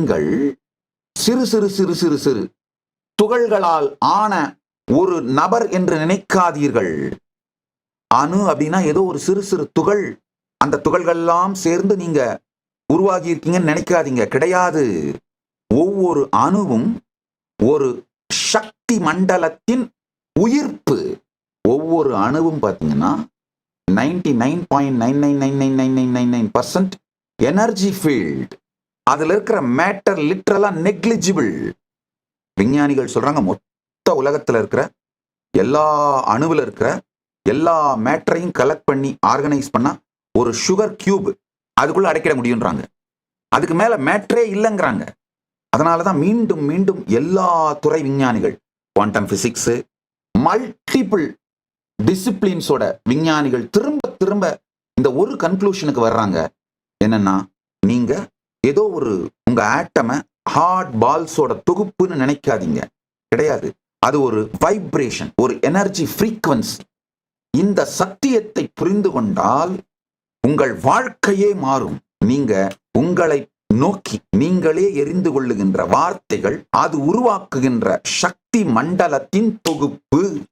நீங்கள் சிறு சிறு சிறு சிறு சிறு துகள்களால் ஆன ஒரு நபர் என்று நினைக்காதீர்கள். அணு அப்படின்னா ஏதோ ஒரு சிறு சிறு துகள், அந்த துகள்கள்லாம் சேர்ந்து நீங்க உருவாகி இருக்கீங்கன்னு நினைக்காதீங்க. கிடையாது. ஒவ்வொரு அணுவும் ஒரு சக்தி மண்டலத்தின் உயிர்ப்பு. ஒவ்வொரு அணுவும் பார்த்தீங்கன்னா 99.999999% எனர்ஜி ஃபீல்ட். அதுல இருக்கிற மேட்டர் லிட்டரலா நெக்லிஜிபிள். விஞ்ஞானிகள் சொல்றாங்க மொத்த உலகத்துல இருக்கிற எல்லா அணுவில் இருக்கிற எல்லா மேட்டரையும் கலெக்ட் பண்ணி ஆர்கனைஸ் பண்ணா ஒரு சுகர் கியூப் அதுக்குள்ள அடைக்கிட முடியும்ன்றாங்க. அதுக்கு மேல மேட்டரே இல்லைங்கிறாங்க. அதனாலதான் மீண்டும் மீண்டும் எல்லா துறை விஞ்ஞானிகள், குவாண்டம் பிசிக்ஸ், மல்டிபிள் டிசிப்ளின்ஸோட விஞ்ஞானிகள் திரும்ப திரும்ப இந்த ஒரு கன்க்ளூஷனுக்கு வர்றாங்க. என்னன்னா, நீங்க ஏதோ ஒரு உங்க ஆட்டம ஹார்ட் பால்ஸோட தொகுப்புன்னு நினைக்காதீங்க. கிடையாது. அது ஒரு வைப்ரேஷன், ஒரு எனர்ஜி ஃப்ரீக்வன்சி. இந்த சத்தியத்தை புரிந்து கொண்டால் உங்கள் வாழ்க்கையே மாறும். நீங்க உங்களை நோக்கி நீங்களே எரிந்து கொள்ளுகின்ற வார்த்தைகள் அது உருவாக்குகின்ற சக்தி மண்டலத்தின் தொகுப்பு.